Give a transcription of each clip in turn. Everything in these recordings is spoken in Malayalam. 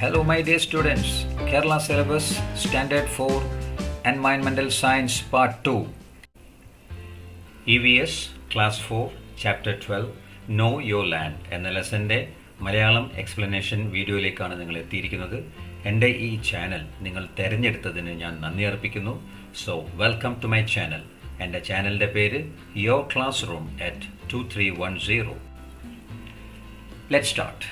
Hello my dear students, Kerala Syllabus Standard 4 Environmental Science Part 2 EVS Class 4 Chapter 12 Know Your Land എന്ന ലെസൻ്റെ മലയാളം എക്സ്പ്ലനേഷൻ വീഡിയോയിലേക്കാണ് നിങ്ങൾ എത്തിയിരിക്കുന്നത്. എൻ്റെ ഈ ചാനൽ നിങ്ങൾ തിരഞ്ഞെടുത്തതിന് ഞാൻ നന്ദി അർപ്പിക്കുന്നു. So welcome to my channel. എൻ്റെ ചാനലിൻ്റെ പേര് your class room at 2310. Let start.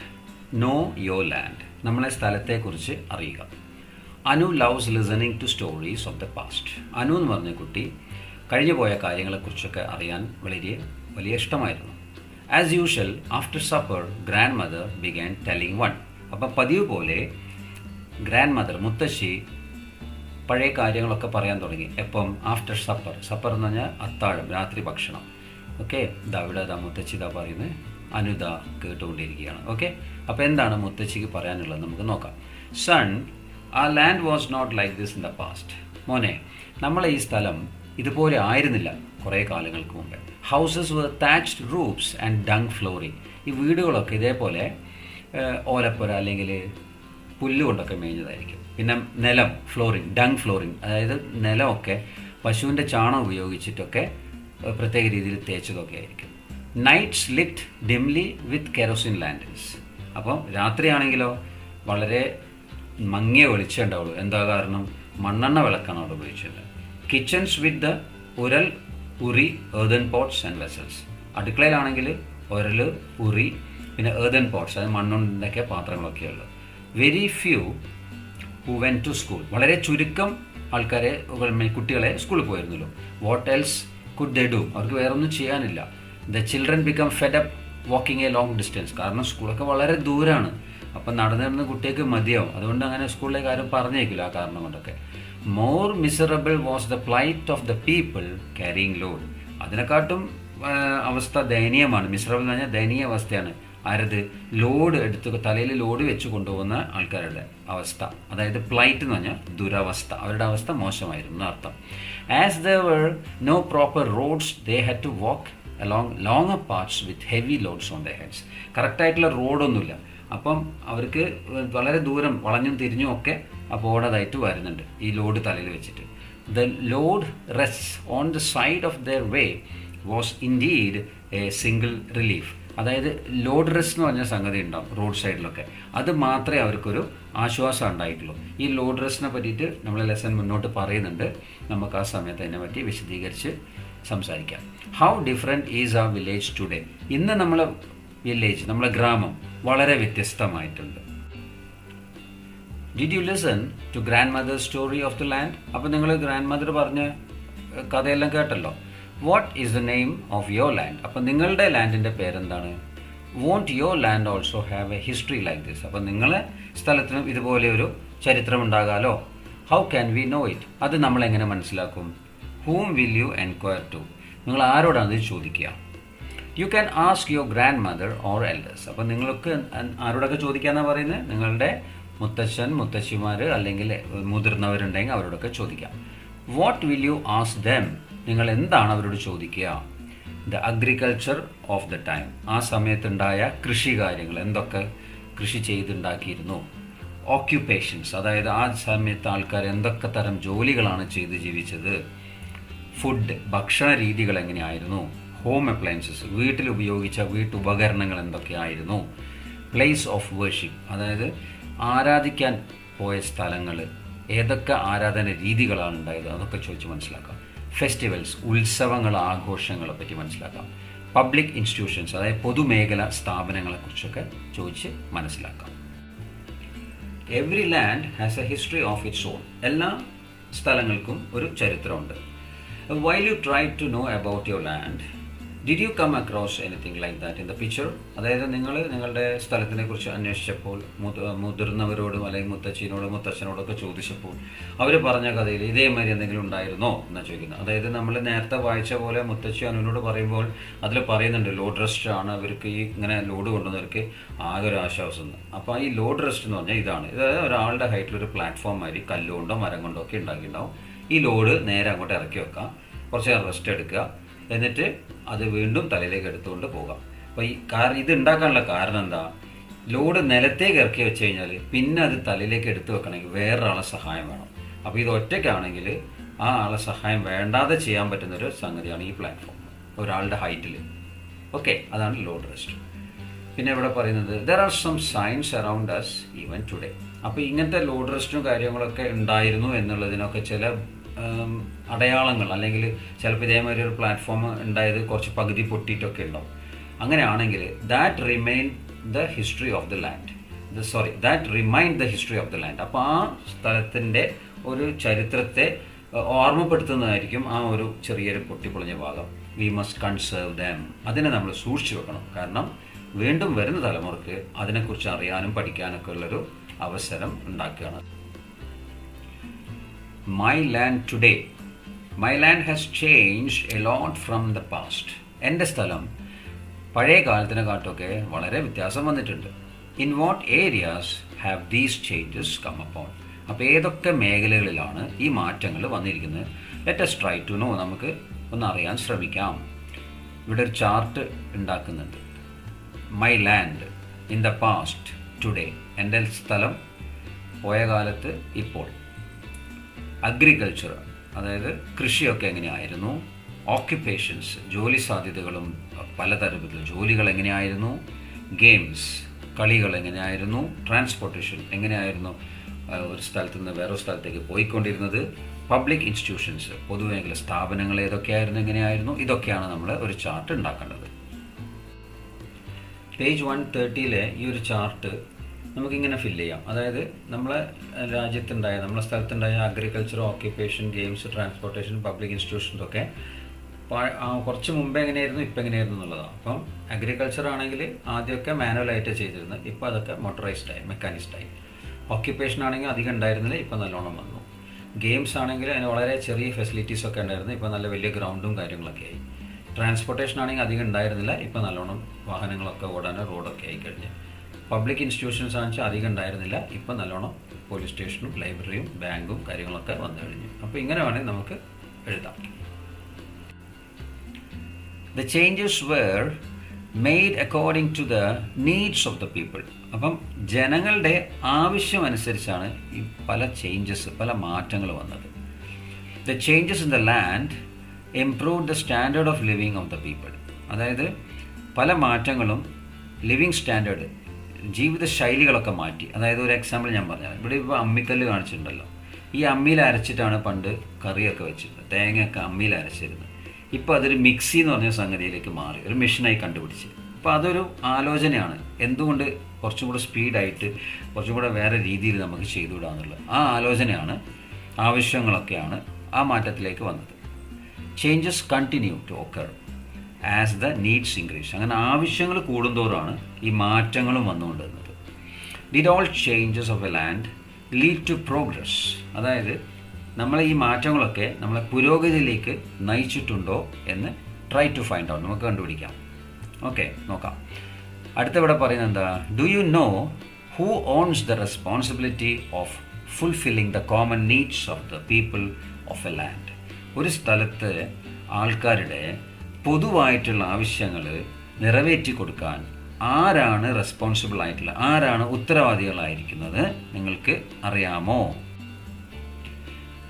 Know your land. നമ്മളെ സ്ഥലത്തെക്കുറിച്ച് അറിയുക. Anu loves listening to stories of the past. Anu എന്ന് പറഞ്ഞ കുട്ടി കഴിഞ്ഞു പോയ കാര്യങ്ങളെക്കുറിച്ചൊക്കെ അറിയാൻ വലിയ ഇഷ്ടമായിരുന്നു. As usual after supper grandmother began telling one. അപ്പം പതിവ് പോലെ ഗ്രാൻഡ് മദർ മുത്തശ്ശി പഴയ കാര്യങ്ങളൊക്കെ പറയാൻ തുടങ്ങി. എപ്പം? After supper. സപ്പർ എന്ന് പറഞ്ഞാൽ അത്താഴം, രാത്രി ഭക്ഷണം. ഓക്കെ, ഇവിടെ മുത്തശ്ശി പറയുന്നത്, അനുദ കേട്ടുകൊണ്ടിരിക്കുകയാണ്. ഓക്കെ, അപ്പോൾ എന്താണ് മുത്തശ്ശിക്ക് പറയാനുള്ളത് നമുക്ക് നോക്കാം. സൺ, ആ land was not like this in the past. മോനെ, നമ്മളെ ഈ സ്ഥലം ഇതുപോലെ ആയിരുന്നില്ല കുറേ കാലങ്ങൾക്ക് മുമ്പ്. Houses were thatched roofs and dung flooring. ഈ വീടുകളൊക്കെ ഇതേപോലെ ഓലപ്പുര അല്ലെങ്കിൽ പുല്ലുകൊണ്ടൊക്കെ മേഞ്ഞതായിരിക്കും. പിന്നെ നിലം, ഫ്ലോറിങ്, ഡങ് ഫ്ലോറിങ്, അതായത് നിലമൊക്കെ പശുവിൻ്റെ ചാണം ഉപയോഗിച്ചിട്ടൊക്കെ പ്രത്യേക രീതിയിൽ തേച്ചതൊക്കെ ആയിരിക്കും. നൈറ്റ്സ് ലിറ്റ് ഡിംലി വിത്ത് കെറോസിൻ ലാൻഡേഴ്സ്. അപ്പം രാത്രിയാണെങ്കിലോ വളരെ മങ്ങിയ വെളിച്ചം ഉണ്ടാവുള്ളൂ. എന്താ കാരണം? മണ്ണെണ്ണ വിളക്കാണ് അവിടെ ഉപയോഗിച്ചത്. കിച്ചൺസ് വിത്ത് ദ ഉരൽ, ഉറി, ഏർതൻ പോട്ട്സ് ആൻഡ് വെസൽസ്. അടുക്കളയിലാണെങ്കിൽ ഉരൽ, ഉറി, പിന്നെ ഏർതൻ പോട്ട്സ്, അതായത് മണ്ണുണ്ടൊക്കെ പാത്രങ്ങളൊക്കെ ഉള്ളത്. Very few who went to school. വളരെ ചുരുക്കം ആൾക്കാരെ, കുട്ടികളെ സ്കൂളിൽ പോയിരുന്നല്ലോ. What else could they do? അവർക്ക് വേറൊന്നും ചെയ്യാനില്ല. The children become fed up walking a long distance. കാരണം സ്കൂളൊക്കെ വളരെ ദൂരമാണ്. അപ്പം നടന്നിരുന്ന കുട്ടികൾക്ക് മതിയാവും. അതുകൊണ്ട് അങ്ങനെ സ്കൂളിലേക്ക് ആരും പറഞ്ഞേക്കില്ല ആ കാരണം കൊണ്ടൊക്കെ. More miserable was the plight of the people carrying load. അതിനെക്കാട്ടും അവസ്ഥ ദയനീയമാണ്. മിസറബിൾ എന്ന് പറഞ്ഞാൽ ദയനീയ അവസ്ഥയാണ്. ആരത്? ലോഡ് എടുത്ത് തലയിൽ ലോഡ് വെച്ച് കൊണ്ടുപോകുന്ന ആൾക്കാരുടെ അവസ്ഥ. അതായത് പ്ലൈറ്റ് എന്ന് പറഞ്ഞാൽ ദുരവസ്ഥ. അവരുടെ അവസ്ഥ മോശമായിരുന്നു എന്നർത്ഥം. As there were no proper roads they had to walk along longer paths with heavy loads on their heads. കറക്റ്റായിട്ടുള്ള റോഡൊന്നുമില്ല. അപ്പം അവർക്ക് വളരെ ദൂരം വളഞ്ഞും തിരിഞ്ഞും ഒക്കെ പോകേണ്ടതായിട്ട് വരുന്നുണ്ട് ഈ ലോഡ് തലയിൽ വെച്ചിട്ട്. The load rest on the side of their way was indeed A single relief. അതായത് ലോഡ് റെസ്റ്റ് എന്ന് പറഞ്ഞ സംഗതി ഉണ്ടാവും റോഡ് സൈഡിലൊക്കെ. അത് മാത്രമേ അവർക്കൊരു ആശ്വാസം ഉണ്ടായിട്ടുള്ളൂ. ഈ ലോഡ് റെസ്റ്റിനെ പറ്റിയിട്ട് നമ്മൾ ലെസൺ മുന്നോട്ട് പറയുന്നുണ്ട്. നമുക്ക് ആ സമയത്ത് അതിനെ പറ്റി വിശദീകരിച്ച് സംസാരിക്കാം. How different is a village today. ഇന്ന് നമ്മളെ വില്ലേജ്, നമ്മളെ ഗ്രാമം വളരെ വ്യത്യസ്തമായിട്ടുണ്ട്. Did you listen to grand mother story of the land? അപ്പോൾ നിങ്ങൾ ഗ്രാൻഡ് മദർ പറഞ്ഞ കഥയെല്ലാം കേട്ടല്ലോ. What is the name of your land? അപ്പം നിങ്ങളുടെ ലാൻഡിൻ്റെ പേരെന്താണ്? Won't your land also have a history like this? അപ്പം നിങ്ങളെ സ്ഥലത്തിനും ഇതുപോലെ ഒരു ചരിത്രം ഉണ്ടാകാലോ. How can we know it? അത് നമ്മളെങ്ങനെ മനസ്സിലാക്കും? ഹൂം വിൽ യു എൻക്വയർ ടു? നിങ്ങൾ ആരോടാണ് ഇത് ചോദിക്കുക? You can ask your grandmother or elders. അപ്പം നിങ്ങൾക്ക് ആരോടൊക്കെ ചോദിക്കാമെന്നാണ് പറയുന്നത്? നിങ്ങളുടെ മുത്തച്ഛൻ, മുത്തശ്ശിമാർ അല്ലെങ്കിൽ മുതിർന്നവരുണ്ടെങ്കിൽ അവരോടൊക്കെ ചോദിക്കാം. What will you ask them? നിങ്ങൾ എന്താണ് അവരോട് ചോദിക്കുക? The agriculture of the time. ആ സമയത്തുണ്ടായ കൃഷി കാര്യങ്ങൾ, എന്തൊക്കെ കൃഷി ചെയ്തുണ്ടാക്കിയിരുന്നു. ഓക്യുപ്പേഷൻസ്, അതായത് ആ സമയത്ത് ആൾക്കാർ എന്തൊക്കെ തരം ജോലികളാണ് ചെയ്ത് ജീവിച്ചത്. ഫുഡ്, ഭക്ഷണ രീതികൾ എങ്ങനെയായിരുന്നു. ഹോം അപ്ലയൻസസ്, വീട്ടിൽ ഉപയോഗിച്ച വീട്ടുപകരണങ്ങൾ എന്തൊക്കെയായിരുന്നു. പ്ലേസ് ഓഫ് വർഷിപ്പ്, അതായത് ആരാധിക്കാൻ പോയ സ്ഥലങ്ങൾ, ഏതൊക്കെ ആരാധന രീതികളാണ് ഉണ്ടായത്, അതൊക്കെ ചോദിച്ച് മനസ്സിലാക്കാം. ഫെസ്റ്റിവൽസ്, ഉത്സവങ്ങൾ, ആഘോഷങ്ങളെ പറ്റി മനസ്സിലാക്കാം. പബ്ലിക് ഇൻസ്റ്റിറ്റ്യൂഷൻസ്, അതായത് പൊതുമേഖല സ്ഥാപനങ്ങളെക്കുറിച്ചൊക്കെ ചോദിച്ച് മനസ്സിലാക്കാം. Every land has A history of its on. എല്ലാ സ്ഥലങ്ങൾക്കും ഒരു ചരിത്രമുണ്ട്. While you try to know about your land, did you come across anything like that in the picture? അതായത് നിങ്ങൾ നിങ്ങളുടെ സ്ഥലത്തിനെ കുറിച്ച് അന്വേഷിച്ചപ്പോൾ മുതിർന്നവരോടും അല്ലെങ്കിൽ മുത്തച്ഛനോടും മുത്തച്ഛനോടൊക്കെ ചോദിച്ചപ്പോൾ അവർ പറഞ്ഞ കഥയിൽ ഇതേമാതിരി എന്തെങ്കിലും ഉണ്ടായിരുന്നോ എന്നാണ് ചോദിക്കുന്നത്. അതായത് നമ്മൾ നേരത്തെ വായിച്ച പോലെ മുത്തച്ഛി അനുവിനോട് പറയുമ്പോൾ അതിൽ പറയുന്നുണ്ട് ലോഡ് റെസ്റ്റ് ആണ് അവർക്ക് ഈ ഇങ്ങനെ ലോഡ് കൊണ്ടുവന്നവർക്ക് ആകെ ഒരു ആശ്വാസം. അപ്പോൾ ഈ ലോഡ് റെസ്റ്റ് എന്ന് പറഞ്ഞാൽ ഇതാണ്. ഇത് ഒരാളുടെ ഹൈറ്റിലൊരു പ്ലാറ്റ്ഫോം മാതിരി കല്ലുകൊണ്ടോ മരം കൊണ്ടോ ഒക്കെ ഉണ്ടാക്കിയിട്ടുണ്ടാവും. ഈ ലോഡ് നേരെ അങ്ങോട്ട് ഇറക്കി വെക്കാം, കുറച്ച് നേരം റെസ്റ്റ് എടുക്കുക, എന്നിട്ട് അത് വീണ്ടും തലയിലേക്ക് എടുത്തുകൊണ്ട് പോകാം. അപ്പോൾ ഇത് ഉണ്ടാക്കാനുള്ള കാരണം എന്താ? ലോഡ് നിലത്തേക്ക് ഇറക്കി വെച്ച് കഴിഞ്ഞാൽ പിന്നെ അത് തലയിലേക്ക് എടുത്തു വെക്കണമെങ്കിൽ വേറൊരാളെ സഹായം വേണം. അപ്പോൾ ഇത് ഒറ്റയ്ക്കാണെങ്കിൽ ആ ആളെ സഹായം വേണ്ടാതെ ചെയ്യാൻ പറ്റുന്നൊരു സംഗതിയാണ് ഈ പ്ലാറ്റ്ഫോം, ഒരാളുടെ ഹൈറ്റിൽ. ഓക്കെ, അതാണ് ലോഡ് റെസ്റ്റ്. പിന്നെ ഇവിടെ പറയുന്നത് there are some signs around us even today. അപ്പോൾ ഇങ്ങനത്തെ ലോഡ് റെസ്റ്റും കാര്യങ്ങളൊക്കെ ഉണ്ടായിരുന്നു എന്നുള്ളതിനൊക്കെ ചില അടയാളങ്ങൾ, അല്ലെങ്കിൽ ചിലപ്പോൾ ഇതേമാതിരി ഒരു പ്ലാറ്റ്ഫോം ഉണ്ടായത് കുറച്ച് പകുതി പൊട്ടിയിട്ടൊക്കെ ഉണ്ടാവും. അങ്ങനെയാണെങ്കിൽ that remain the history of the land, that remind the history of the land. അപ്പോൾ ആ സ്ഥലത്തിൻ്റെ ഒരു ചരിത്രത്തെ ഓർമ്മപ്പെടുത്തുന്നതായിരിക്കും ആ ഒരു ചെറിയൊരു പൊട്ടിപ്പൊളിഞ്ഞ ഭാഗം. We must conserve dum. അതിനെ നമ്മൾ സൂക്ഷിച്ചു വെക്കണം. കാരണം വീണ്ടും വരുന്ന തലമുറയ്ക്ക് അതിനെക്കുറിച്ച് അറിയാനും പഠിക്കാനൊക്കെ ഉള്ളൊരു അവസരം ഉണ്ടാക്കുകയാണ്. My land today. My land has changed a lot from the past. എൻ്റെ സ്ഥലം പഴയ കാലത്തിനെക്കാട്ടൊക്കെ വളരെ വ്യത്യാസം വന്നിട്ടുണ്ട്. In what areas have these changes come upon. അപ്പോൾ ഏതൊക്കെ മേഖലകളിലാണ് ഈ മാറ്റങ്ങൾ വന്നിരിക്കുന്നത്? Let us try to know. നമുക്ക് ഒന്ന് അറിയാൻ ശ്രമിക്കാം. ഇവിടെ ഒരു ചാർട്ട് ഉണ്ടാക്കുന്നുണ്ട്. My land in the past today. എൻ്റെ സ്ഥലം പോയ കാലത്ത് ഇപ്പോൾ. അഗ്രികൾച്ചർ, അതായത് കൃഷിയൊക്കെ എങ്ങനെയായിരുന്നു. ഓക്യുപ്പേഷൻസ്, ജോലി സാധ്യതകളും പലതരത്തിലുള്ള ജോലികൾ എങ്ങനെയായിരുന്നു. ഗെയിംസ്, കളികൾ എങ്ങനെയായിരുന്നു. ട്രാൻസ്പോർട്ടേഷൻ എങ്ങനെയായിരുന്നു ഒരു സ്ഥലത്ത് നിന്ന് വേറൊരു സ്ഥലത്തേക്ക് പോയിക്കൊണ്ടിരുന്നത്. പബ്ലിക് ഇൻസ്റ്റിറ്റ്യൂഷൻസ്, പൊതുമേഖല സ്ഥാപനങ്ങൾ ഏതൊക്കെയായിരുന്നു, എങ്ങനെയായിരുന്നു. ഇതൊക്കെയാണ് നമ്മൾ ഒരു ചാർട്ട് ഉണ്ടാക്കേണ്ടത്. പേജ് 130 ഈ ഒരു ചാർട്ട് നമുക്കിങ്ങനെ ഫില്ല് ചെയ്യാം. അതായത് നമ്മളെ രാജ്യത്തുണ്ടായ, നമ്മളെ സ്ഥലത്തുണ്ടായ agriculture, occupation, games, transportation, public institutions ഒക്കെ കുറച്ച് മുമ്പേ എങ്ങനെയായിരുന്നു, ഇപ്പം എങ്ങനെയായിരുന്നു എന്നുള്ളതാണ്. അപ്പം അഗ്രികൾച്ചർ ആണെങ്കിൽ ആദ്യമൊക്കെ മാനുവലായിട്ട് ചെയ്തിരുന്നത്, ഇപ്പോൾ അതൊക്കെ മോട്ടറൈസ്ഡായി, മെക്കാനിസ്ഡായി. ഓക്യുപ്പേഷൻ ആണെങ്കിൽ അധികം ഉണ്ടായിരുന്നില്ല, ഇപ്പം നല്ലോണം വന്നു. ഗെയിംസ് ആണെങ്കിൽ അതിന് വളരെ ചെറിയ ഫെസിലിറ്റീസൊക്കെ ഉണ്ടായിരുന്നു, ഇപ്പോൾ നല്ല വലിയ ഗ്രൗണ്ടും കാര്യങ്ങളൊക്കെ ആയി. ട്രാൻസ്പോർട്ടേഷൻ ആണെങ്കിൽ അധികം ഉണ്ടായിരുന്നില്ല, ഇപ്പോൾ നല്ലോണം വാഹനങ്ങളൊക്കെ ഓടാൻ റോഡൊക്കെ ആയി കഴിഞ്ഞ്. പബ്ലിക് ഇൻസ്റ്റിറ്റ്യൂഷൻസ് ആണെന്ന് അധികം ഉണ്ടായിരുന്നില്ല, ഇപ്പോൾ നല്ലോണം പോലീസ് സ്റ്റേഷനും ലൈബ്രറിയും ബാങ്കും കാര്യങ്ങളൊക്കെ വന്നു കഴിഞ്ഞു. അപ്പോൾ ഇങ്ങനെ വേണമെങ്കിൽ നമുക്ക് എഴുതാം. The changes were made according to the needs of the people. അപ്പം ജനങ്ങളുടെ ആവശ്യമനുസരിച്ചാണ് ഈ പല ചേഞ്ചസ്, പല മാറ്റങ്ങൾ വന്നത്. The changes in the land improved the standard of living of the people. അതായത് പല മാറ്റങ്ങളും ലിവിങ് സ്റ്റാൻഡേർഡ്, ജീവിത ശൈലികളൊക്കെ മാറ്റി. അതായത് ഒരു എക്സാമ്പിൾ ഞാൻ പറഞ്ഞാൽ, ഇവിടെ ഇപ്പോൾ അമ്മിക്കല്ല് കാണിച്ചിട്ടുണ്ടല്ലോ. ഈ അമ്മിയിൽ അരച്ചിട്ടാണ് പണ്ട് കറിയൊക്കെ വെച്ചിരുന്നത്, തേങ്ങയൊക്കെ അമ്മിയിൽ അരച്ചിരുന്നത്. ഇപ്പോൾ അതൊരു മിക്സി എന്ന് പറഞ്ഞ സംഗതിയിലേക്ക് മാറി, ഒരു മെഷീനായി കണ്ടുപിടിച്ച്. അപ്പോൾ അതൊരു ആലോചനയാണ്, എന്തുകൊണ്ട് കുറച്ചും കൂടെ സ്പീഡായിട്ട് കുറച്ചും കൂടെ വേറെ രീതിയിൽ നമുക്ക് ചെയ്തുവിടാന്നുള്ളത്. ആ ആലോചനയാണ്, ആവശ്യങ്ങളൊക്കെയാണ് ആ മാറ്റത്തിലേക്ക് വന്നത്. Changes continue to occur as the needs increase. അങ്ങനെ ആവശ്യങ്ങൾ കൂടുന്തോറാണ് ഈ മാറ്റങ്ങളും വന്നുകൊണ്ടിരുന്നത്. Did all changes of a land lead to progress. അതായത് നമ്മളെ ഈ മാറ്റങ്ങളൊക്കെ നമ്മളെ പുരോഗതിയിലേക്ക് നയിച്ചിട്ടുണ്ടോ എന്ന് ട്രൈ ടു ഫൈൻഡ് ഔട്ട്, നമുക്ക് കണ്ടുപിടിക്കാം. ഓക്കെ, നോക്കാം. അടുത്ത ഇവിടെ പറയുന്നത് എന്താ? Do you know who owns the responsibility of fulfilling the common needs of the people of a land. ഒരു സ്ഥലത്ത് ആൾക്കാരുടെ പൊതുവായിട്ടുള്ള ആവശ്യങ്ങൾ നിറവേറ്റി കൊടുക്കാൻ ആരാണ് റെസ്പോൺസിബിൾ ആയിട്ടുള്ള, ആരാണ് ഉത്തരവാദികളായിരിക്കുന്നത് നിങ്ങൾക്ക് അറിയാമോ?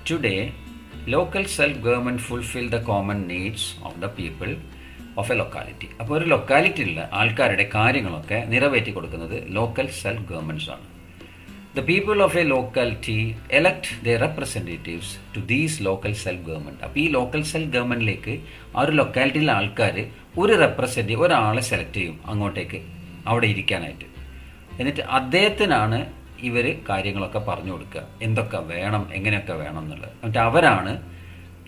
Today, local self-government fulfill the common needs of the people of a locality. അപ്പോൾ ഒരു ലൊക്കാലിറ്റിയിലുള്ള ആൾക്കാരുടെ കാര്യങ്ങളൊക്കെ നിറവേറ്റി കൊടുക്കുന്നത് ലോക്കൽ സെൽഫ് ഗവൺമെൻറ്റ്സ് ആണ്. The people of a locality elect their representatives to these local self-government. അപ്പോൾ ഈ ലോക്കൽ സെൽഫ് ഗവൺമെൻറ്റിലേക്ക് ആ ഒരു ലൊക്കാലിറ്റിയിലെ ആൾക്കാർ ഒരു റെപ്രസെൻറ്റേറ്റീവ്, ഒരാളെ സെലക്ട് ചെയ്യും അങ്ങോട്ടേക്ക് അവിടെ ഇരിക്കാനായിട്ട്. എന്നിട്ട് അദ്ദേഹത്തിനാണ് ഇവർ കാര്യങ്ങളൊക്കെ പറഞ്ഞു കൊടുക്കുക, എന്തൊക്കെ വേണം, എങ്ങനെയൊക്കെ വേണം എന്നുള്ളത്. എന്നിട്ട് അവരാണ്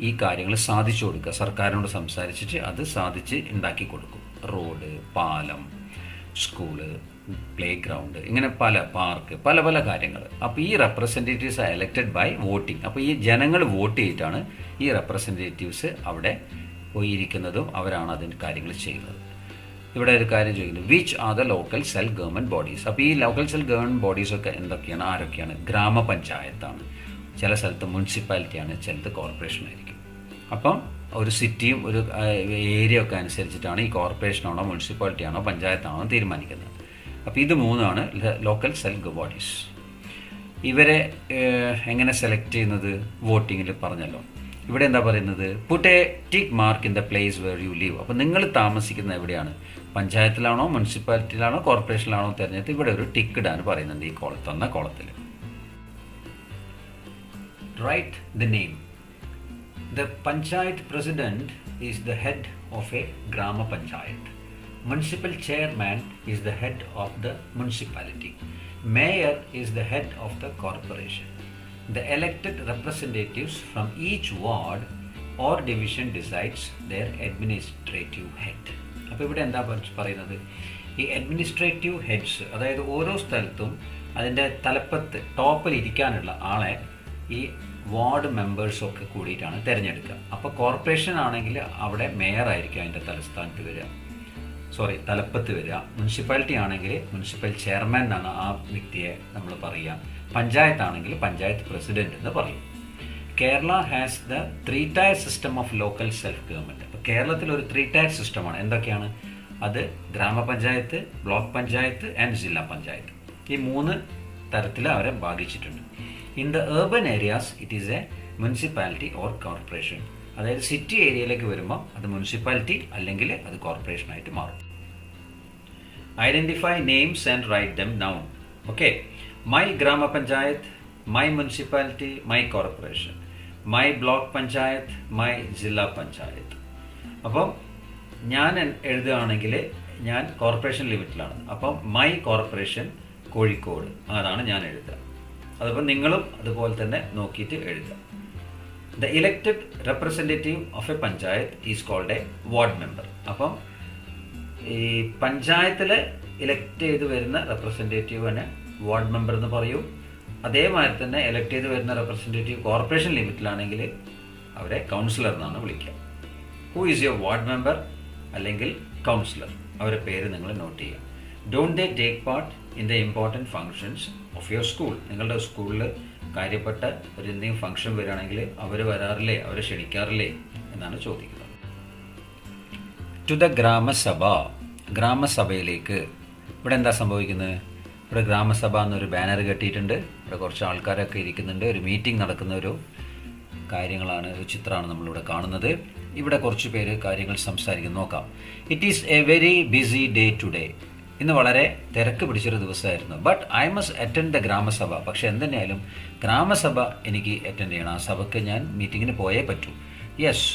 ഈ കാര്യങ്ങൾ സാധിച്ചു കൊടുക്കുക. സർക്കാരിനോട് സംസാരിച്ചിട്ട് അത് സാധിച്ച് ഉണ്ടാക്കി കൊടുക്കും. റോഡ്, പാലം, സ്കൂള്, പ്ലേ ഗ്രൗണ്ട്, ഇങ്ങനെ പല പാർക്ക്, പല പല കാര്യങ്ങൾ. അപ്പോൾ ഈ representatives are elected by voting. അപ്പോൾ ഈ ജനങ്ങൾ വോട്ട് ചെയ്തിട്ടാണ് ഈ റെപ്രസെൻറ്റേറ്റീവ്സ് അവിടെ പോയിരിക്കുന്നതും അവരാണ് അതിൻ്റെ കാര്യങ്ങൾ ചെയ്യുന്നത്. ഇവിടെ ഒരു കാര്യം ചോദിക്കുന്നത്, which are the local self government bodies. അപ്പോൾ ഈ ലോക്കൽ സെൽഫ് ഗവൺമെൻറ് ബോഡീസൊക്കെ എന്തൊക്കെയാണ്, ആരൊക്കെയാണ്? ഗ്രാമപഞ്ചായത്താണ്, ചില സ്ഥലത്ത് മുനിസിപ്പാലിറ്റിയാണ്, ചിലത് കോർപ്പറേഷനായിരിക്കും. അപ്പം ഒരു സിറ്റിയും ഒരു ഏരിയ ഒക്കെ അനുസരിച്ചിട്ടാണ് ഈ കോർപ്പറേഷനാണോ മുനിസിപ്പാലിറ്റിയാണോ പഞ്ചായത്താണോ തീരുമാനിക്കുന്നത്. അപ്പോൾ ഇത് മൂന്നാണ് ലോക്കൽ സെൽഫ് ബോഡീസ്. ഇവരെ എങ്ങനെ സെലക്ട് ചെയ്യുന്നത്? വോട്ടിങ്ങിൽ പറഞ്ഞല്ലോ. ഇവിടെ എന്താ പറയുന്നത്? Put a tick mark in the place where you live. അപ്പോൾ നിങ്ങൾ താമസിക്കുന്നത് എവിടെയാണ്? പഞ്ചായത്തിലാണോ, മുനിസിപ്പാലിറ്റിയിലാണോ, കോർപ്പറേഷനിലാണോ തിരഞ്ഞെടുത്ത് ഇവിടെ ഒരു ടിക്ക് ഇടാൻ പറയുന്നുണ്ട് ഈ തന്ന കോളത്തിൽ. Write the name. The panchayat president is the head of A ഗ്രാമപഞ്ചായത്ത്. Municipal chairman is the head of the municipality. Mayor is the head of the corporation. The elected representatives from each ward or division decides their administrative head. അപ്പോൾ ഇവിടെ എന്താ പറയുന്നത്? ഈ അഡ്മിനിസ്ട്രേറ്റീവ് ഹെഡ്സ്, അതായത് ഓരോ സ്ഥലത്തും അതിൻ്റെ തലപ്പത്ത് ടോപ്പിൽ ഇരിക്കാനുള്ള ആളെ ഈ വാർഡ് മെമ്പേഴ്സൊക്കെ കൂടിയിട്ടാണ് തിരഞ്ഞെടുക്കുക. അപ്പോൾ കോർപ്പറേഷൻ ആണെങ്കിൽ അവിടെ മേയർ ആയിരിക്കും അതിൻ്റെ തലപ്പത്ത് വരിക. മുനിസിപ്പാലിറ്റി ആണെങ്കിൽ മുനിസിപ്പൽ ചെയർമാൻ എന്നാണ് ആ വ്യക്തിയെ നമ്മൾ പറയുക. പഞ്ചായത്താണെങ്കിൽ പഞ്ചായത്ത് പ്രസിഡന്റ് എന്ന് പറയും. Kerala has the 3 tyre system of local self government. അപ്പോൾ കേരളത്തിൽ ഒരു 3 ടയർ സിസ്റ്റമാണ്. എന്തൊക്കെയാണ് അത്? ഗ്രാമപഞ്ചായത്ത്, ബ്ലോക്ക് പഞ്ചായത്ത് ആൻഡ് ജില്ലാ പഞ്ചായത്ത്. ഈ 3 തരത്തിൽ അവരെ ഭാഗിച്ചിട്ടുണ്ട്. In the urban areas it is a municipality or corporation. അതായത് സിറ്റി ഏരിയയിലേക്ക് വരുമ്പോൾ അത് മുനിസിപ്പാലിറ്റി അല്ലെങ്കിൽ അത് കോർപ്പറേഷനായിട്ട് മാറും. Identify names and write them down. Okay. My grama panchayat, my municipality, my corporation, my block panchayat, my jilla panchayat. അപ്പം ഞാൻ എഴുതുകയാണെങ്കിൽ ഞാൻ കോർപ്പറേഷൻ ലിമിറ്റിലാണ്. അപ്പം മൈ കോർപ്പറേഷൻ കോഴിക്കോട്, അതാണ് ഞാൻ എഴുതുക. അതിപ്പോൾ നിങ്ങളും അതുപോലെ തന്നെ നോക്കിയിട്ട് എഴുതുക. The elected representative of a panchayat is called a ward member. അപ്പം ഈ പഞ്ചായത്തിൽ ഇലക്ട് ചെയ്ത് വരുന്ന റെപ്രസെൻറ്റേറ്റീവിനെ വാർഡ് മെമ്പർ എന്ന് പറയും. അതേമാതിരി തന്നെ ഇലക്ട് ചെയ്ത് വരുന്ന റെപ്രസെൻറ്റേറ്റീവ് കോർപ്പറേഷൻ ലിമിറ്റിലാണെങ്കിൽ അവരെ കൗൺസിലർ എന്നാണ് വിളിക്കുക. Who is your ward member അല്ലെങ്കിൽ കൗൺസിലർ, അവരുടെ പേര് നിങ്ങൾ നോട്ട് ചെയ്യുക. Don't they take part in the important functions of your school. നിങ്ങളുടെ സ്കൂളിൽ കാര്യപ്പെട്ട ഒരു എന്തെങ്കിലും ഫംഗ്ഷൻ വരികയാണെങ്കിൽ അവർ വരാറില്ലേ, അവരെ ക്ഷണിക്കാറില്ലേ എന്നാണ് ചോദിക്കുന്നത്. ടു ദ ഗ്രാമസഭ. ഗ്രാമസഭയിലേക്ക്. ഇവിടെ എന്താ സംഭവിക്കുന്നത്? ഇവിടെ ഗ്രാമസഭ എന്നൊരു ബാനർ കെട്ടിയിട്ടുണ്ട്. ഇവിടെ കുറച്ച് ആൾക്കാരൊക്കെ ഇരിക്കുന്നുണ്ട്. ഒരു മീറ്റിംഗ് നടക്കുന്ന ഒരു ചിത്രമാണ് നമ്മളിവിടെ കാണുന്നത്. ഇവിടെ കുറച്ച് പേര് കാര്യങ്ങൾ സംസാരിക്കുന്നു. നോക്കാം. It is a very busy day today. ഇന്ന് വളരെ തിരക്ക് പിടിച്ചൊരു ദിവസമായിരുന്നു. But I must attend the grama sabha. പക്ഷെ എന്തുതന്നെയായാലും ഗ്രാമസഭ എനിക്ക് അറ്റൻഡ് ചെയ്യണം. ആ സഭയ്ക്ക് ഞാൻ മീറ്റിങ്ങിന് പോയേ പറ്റൂ. Yes,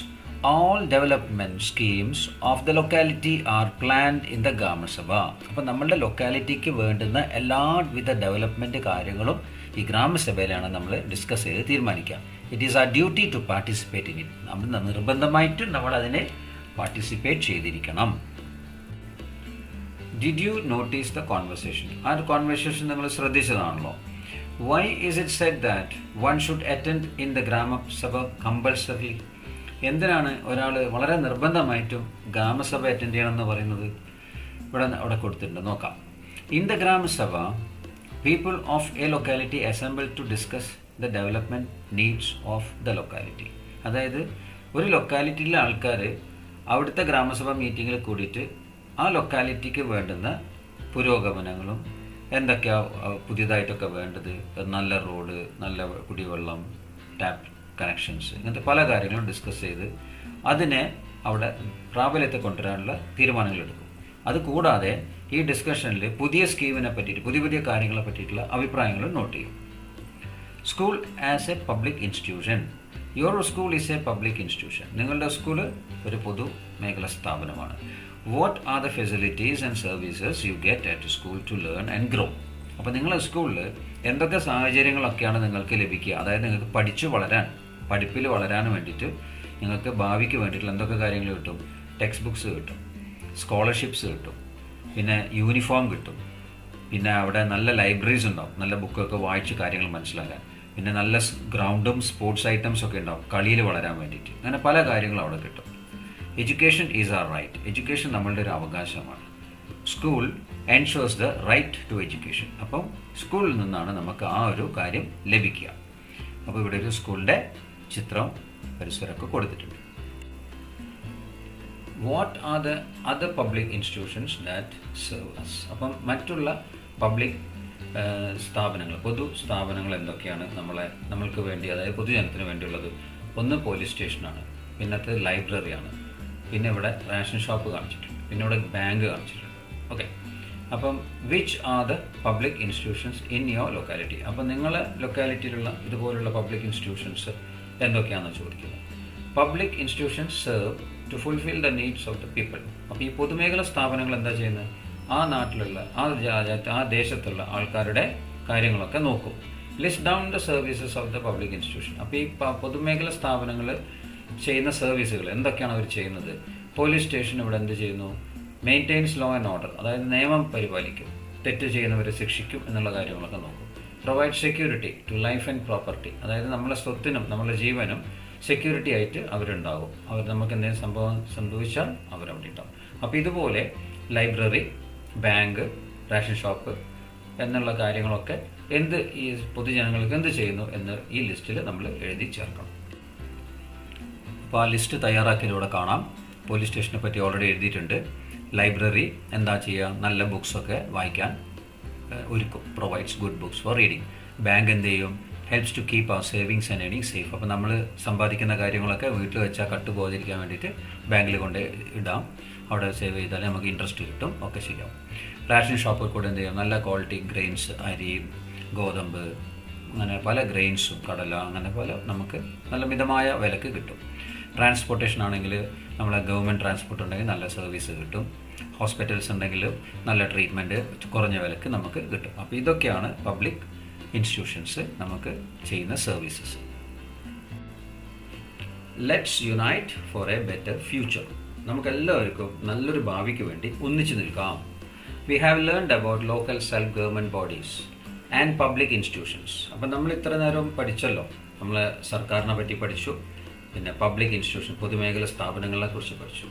all development schemes of the locality are planned in the grama sabha. അപ്പം നമ്മളുടെ ലൊക്കാലിറ്റിക്ക് വേണ്ടുന്ന എല്ലാവിധ ഡെവലപ്മെൻറ്റ് കാര്യങ്ങളും ഈ ഗ്രാമസഭയിലാണ് നമ്മൾ ഡിസ്കസ് ചെയ്ത് തീരുമാനിക്കുക. It is our duty to participate in it. നമ്മൾ നിർബന്ധമായിട്ടും നമ്മൾ അതിനെ പാർട്ടിസിപ്പേറ്റ് ചെയ്തിരിക്കണം. Did you notice the conversation? ആ ഒരു കോൺവെർസേഷൻ നിങ്ങൾ ശ്രദ്ധിച്ചതാണല്ലോ. Why is it said that one should attend in the grama sabha compulsorily? എന്തിനാണ് ഒരാൾ വളരെ നിർബന്ധമായിട്ടും ഗ്രാമസഭ അറ്റൻഡ് ചെയ്യണമെന്ന് പറയുന്നത്? അവിടെ കൊടുത്തിട്ടുണ്ട്, നോക്കാം. In the grama sabha, people of a locality assemble to discuss the development needs of the locality. അതായത് ഒരു ലൊക്കാലിറ്റിയിലെ ആൾക്കാർ അവിടുത്തെ ഗ്രാമസഭ മീറ്റിങ്ങിൽ കൂടിയിട്ട് ആ ലൊക്കാലിറ്റിക്ക് വേണ്ടുന്ന പുരോഗമനങ്ങളും എന്തൊക്കെയാണ് പുതിയതായിട്ടൊക്കെ വേണ്ടത്, നല്ല റോഡ്, നല്ല കുടിവെള്ളം, ടാപ്പ് കണക്ഷൻസ്, ഇങ്ങനത്തെ പല കാര്യങ്ങളും ഡിസ്കസ് ചെയ്ത് അതിനെ അവിടെ പ്രാബല്യത്തെ കൊണ്ടുവരാനുള്ള തീരുമാനങ്ങളെടുക്കും. അതുകൂടാതെ ഈ ഡിസ്കഷനിൽ പുതിയ സ്കീമിനെ പറ്റിയിട്ട് പുതിയ കാര്യങ്ങളെ പറ്റിയിട്ടുള്ള അഭിപ്രായങ്ങളും നോട്ട് ചെയ്യും. School as a public institution. Your school is a public institution. നിങ്ങളുടെ സ്കൂള് ഒരു പൊതു മേഖലാ സ്ഥാപനമാണ്. What are the facilities and services you get at school to learn and grow. അപ്പോൾ നിങ്ങളുടെ സ്കൂളിൽ എന്തൊക്കെ സാഹചര്യങ്ങളൊക്കെയാണ് നിങ്ങൾക്ക് ലഭിക്കുക? അതായത് നിങ്ങൾക്ക് പഠിപ്പിൽ വളരാൻ വേണ്ടിയിട്ട് നിങ്ങൾക്ക് ഭാവിക്ക് വേണ്ടിയിട്ടുള്ള എന്തൊക്കെ കാര്യങ്ങൾ കിട്ടും? ടെക്സ്റ്റ് ബുക്സ് കിട്ടും, സ്കോളർഷിപ്സ് കിട്ടും, പിന്നെ യൂണിഫോം കിട്ടും, പിന്നെ അവിടെ നല്ല ലൈബ്രറീസ് ഉണ്ടാവും, നല്ല ബുക്കൊക്കെ വായിച്ച് കാര്യങ്ങൾ മനസ്സിലാക്കാൻ, പിന്നെ നല്ല ഗ്രൗണ്ടും സ്പോർട്സ് ഐറ്റംസ് ഒക്കെ ഉണ്ടാവും കളിയിൽ വളരാൻ വേണ്ടിയിട്ട്. അങ്ങനെ പല കാര്യങ്ങളും അവിടെ കിട്ടും. Education is our right. Education നമ്മളുടെ ഒരു അവകാശമാണ്. School ensures the right to education. അപ്പം സ്കൂളിൽ നിന്നാണ് നമുക്ക് ആ ഒരു കാര്യം ലഭിക്കുക. അപ്പോൾ ഇവിടെ ഒരു സ്കൂളിൻ്റെ ചിത്രം പരിസരമൊക്കെ കൊടുത്തിട്ടുണ്ട്. What are the other public institutions that serve us. അപ്പം മറ്റുള്ള പബ്ലിക് സ്ഥാപനങ്ങൾ, പൊതു സ്ഥാപനങ്ങൾ എന്തൊക്കെയാണ് നമ്മൾക്ക് വേണ്ടി, അതായത് പൊതുജനത്തിന് വേണ്ടിയുള്ളത്? ഒന്ന് പോലീസ് സ്റ്റേഷനാണ്, പിന്നത്തെ ലൈബ്രറിയാണ്, പിന്നെ ഇവിടെ റേഷൻ ഷോപ്പ് കാണിച്ചിട്ടുണ്ട്, പിന്നെ ഇവിടെ ബാങ്ക് കാണിച്ചിട്ടുണ്ട്. ഓക്കെ, അപ്പം which are the public institutions in your locality? അപ്പം നിങ്ങളെ ലൊക്കാലിറ്റിയിലുള്ള ഇതുപോലുള്ള പബ്ലിക് ഇൻസ്റ്റിറ്റ്യൂഷൻസ് എന്തൊക്കെയാണെന്ന് ചോദിക്കുന്നത്. Public institutions serve to fulfil the needs of the people. അപ്പോൾ ഈ പൊതുമേഖലാ സ്ഥാപനങ്ങൾ എന്താ ചെയ്യുന്നത്? ആ നാട്ടിലുള്ള ആ ദേശത്തുള്ള ആൾക്കാരുടെ കാര്യങ്ങളൊക്കെ നോക്കും. List down the services of the public institution. അപ്പോൾ ഈ പൊതുമേഖലാ സ്ഥാപനങ്ങൾ ചെയ്യുന്ന സർവീസുകൾ എന്തൊക്കെയാണ് അവർ ചെയ്യുന്നത്? പോലീസ് സ്റ്റേഷൻ ഇവിടെ എന്ത് ചെയ്യുന്നു? മെയിൻറ്റെയിൻസ് ലോ ആൻഡ് ഓർഡർ, അതായത് നിയമം പരിപാലിക്കും, തെറ്റ് ചെയ്യുന്നവരെ ശിക്ഷിക്കും എന്നുള്ള കാര്യങ്ങളൊക്കെ നോക്കും. Provide security to life and property, അതായത് നമ്മളെ സ്വത്തിനും നമ്മളെ ജീവനും സെക്യൂരിറ്റി ആയിട്ട് അവരുണ്ടാകും. നമുക്ക് എന്തെങ്കിലും സംഭവം സംഭവിച്ചാൽ അവരവിടെ ഉണ്ടാവും. അപ്പോൾ ഇതുപോലെ ലൈബ്രറി, ബാങ്ക്, റേഷൻ ഷോപ്പ് എന്നുള്ള കാര്യങ്ങളൊക്കെ ഈ പൊതുജനങ്ങൾക്ക് എന്ത് ചെയ്യുന്നു എന്ന് ഈ ലിസ്റ്റിൽ നമ്മൾ എഴുതി ചേർക്കണം. അപ്പോൾ ആ ലിസ്റ്റ് തയ്യാറാക്കിയതിലൂടെ കാണാം. പോലീസ് സ്റ്റേഷനെ പറ്റി ഓൾറെഡി എഴുതിയിട്ടുണ്ട്. ലൈബ്രറി എന്താ ചെയ്യുക? നല്ല ബുക്സൊക്കെ വായിക്കാൻ ഒരുക്കും, provides good books for reading. Bank എന്ത് ചെയ്യും? Helps to keep our savings and ഏണിങ് സേഫ്. അപ്പോൾ നമ്മൾ സമ്പാദിക്കുന്ന കാര്യങ്ങളൊക്കെ വീട്ടിൽ വെച്ചാൽ കട്ടുപോകാതിരിക്കാൻ വേണ്ടിയിട്ട് ബാങ്കിൽ കൊണ്ട് ഇടാം. അവിടെ സേവ് ചെയ്താൽ നമുക്ക് ഇൻട്രസ്റ്റ് കിട്ടും, ഒക്കെ ശരിയാവും. റേഷൻ ഷോപ്പിൽ കൂടെ എന്ത് ചെയ്യും? നല്ല ക്വാളിറ്റി ഗ്രെയിൻസ്, അരി, ഗോതമ്പ്, അങ്ങനെ പല ഗ്രെയിൻസും, കടല, അങ്ങനെ പല നമുക്ക് നല്ല മിതമായ വിലക്ക് കിട്ടും. ട്രാൻസ്പോർട്ടേഷൻ ആണെങ്കിൽ നമ്മളെ ഗവൺമെൻറ് ട്രാൻസ്പോർട്ട് ഉണ്ടെങ്കിൽ നല്ല സർവീസ് കിട്ടും. ഹോസ്പിറ്റൽസ് ഉണ്ടെങ്കിൽ നല്ല ട്രീറ്റ്മെൻറ്റ് കുറഞ്ഞ വിലക്ക് നമുക്ക് കിട്ടും. അപ്പോൾ ഇതൊക്കെയാണ് പബ്ലിക് ഇൻസ്റ്റിറ്റ്യൂഷൻസ് നമുക്ക് ചെയ്യുന്ന services. Let's unite for a better future. നമുക്കെല്ലാവർക്കും നല്ലൊരു ഭാവിക്ക് വേണ്ടി ഒന്നിച്ചു നിൽക്കാം. We have learned about local self government bodies and public institutions. അപ്പം നമ്മൾ ഇത്ര നേരം പഠിച്ചല്ലോ. നമ്മൾ സർക്കാരിനെ പറ്റി പഠിച്ചു, പിന്നെ പബ്ലിക് ഇൻസ്റ്റിറ്റ്യൂഷൻ, പൊതുമേഖല സ്ഥാപനങ്ങളെ കുറിച്ച് പഠിച്ചു.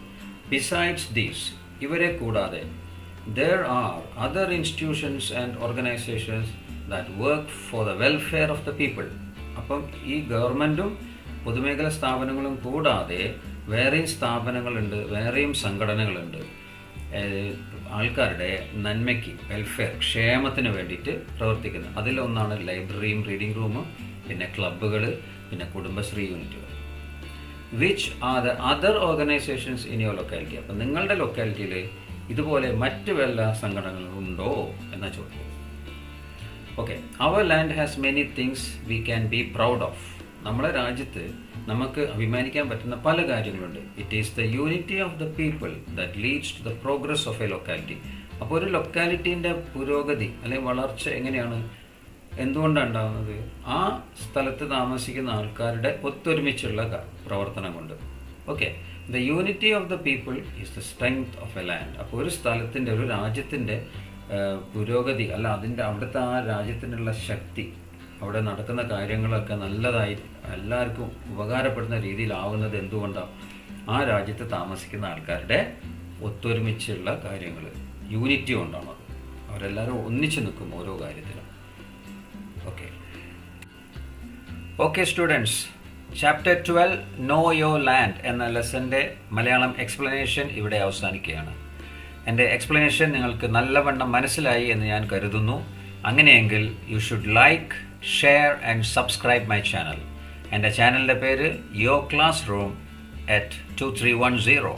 ബിസൈഡ്സ് ദീസ്, ഇവരെ കൂടാതെ there are other institutions and organizations that work for the welfare of the people. അപ്പം ഈ ഗവൺമെൻറ്റും പൊതുമേഖല സ്ഥാപനങ്ങളും കൂടാതെ വേറെയും സ്ഥാപനങ്ങളുണ്ട്, വേറെയും സംഘടനകളുണ്ട്. ആൾക്കാരുടെ നന്മയ്ക്ക്, വെൽഫെയർ, ക്ഷേമത്തിന് വേണ്ടിയിട്ട് പ്രവർത്തിക്കുന്നത്. അതിലൊന്നാണ് ലൈബ്രറിയും റീഡിംഗ് റൂമും, പിന്നെ ക്ലബ്ബുകൾ, പിന്നെ കുടുംബശ്രീ യൂണിറ്റുകൾ. Which are the other organisations in your locality. അപ്പം നിങ്ങളുടെ ലൊക്കാലിറ്റിയിൽ ഇതുപോലെ മറ്റ് വല്ല സംഘടനകളുണ്ടോ എന്ന ചോദ്യം. Okay, our land has many things we can be proud of. നമ്മുടെ രാജ്യത്ത് നമുക്ക് അഭിമാനിക്കാൻ പറ്റുന്ന പല കാര്യങ്ങളുണ്ട്. It is the unity of the people that leads to the progress of a locality. അപ്പോൾ ഒരു ലൊക്കാലിറ്റീൻ്റെ പുരോഗതി അല്ലെങ്കിൽ വളർച്ച എങ്ങനെയാണ്, എന്തുകൊണ്ടാണ് ഉണ്ടാകുന്നത്? ആ സ്ഥലത്ത് താമസിക്കുന്ന ആൾക്കാരുടെ ഒത്തൊരുമിച്ചുള്ള പ്രവർത്തനം കൊണ്ട്. Okay, the unity of the people is the strength of a land. അപ്പോൾ ഒരു സ്ഥലത്തിൻ്റെ, ഒരു രാജ്യത്തിൻ്റെ പുരോഗതി അല്ല, അവിടുത്തെ ആ രാജ്യത്തിനുള്ള ശക്തി, അവിടെ നടക്കുന്ന കാര്യങ്ങളൊക്കെ നല്ലതായി എല്ലാവർക്കും ഉപകാരപ്പെടുന്ന രീതിയിലാവുന്നത് എന്തുകൊണ്ടാണ്? ആ രാജ്യത്ത് താമസിക്കുന്ന ആൾക്കാരുടെ ഒത്തൊരുമിച്ചുള്ള കാര്യങ്ങൾ, യൂണിറ്റി കൊണ്ടാണ്. അവരെല്ലാവരും ഒന്നിച്ചു നിൽക്കും ഓരോ കാര്യത്തിലും. Okay students, chapter 12 no your land എന്ന ലെസൻ്റെ മലയാളം എക്സ്പ്ലനേഷൻ ഇവിടെ അവസാനിക്കുകയാണ്. എൻ്റെ എക്സ്പ്ലനേഷൻ നിങ്ങൾക്ക് നല്ലവണ്ണം മനസ്സിലായി എന്ന് ഞാൻ കരുതുന്നു. അങ്ങനെയെങ്കിൽ you should like, share and subscribe my channel. എൻ്റെ ചാനലിൻ്റെ പേര് യുവർ ക്ലാസ് റൂം @ 2310.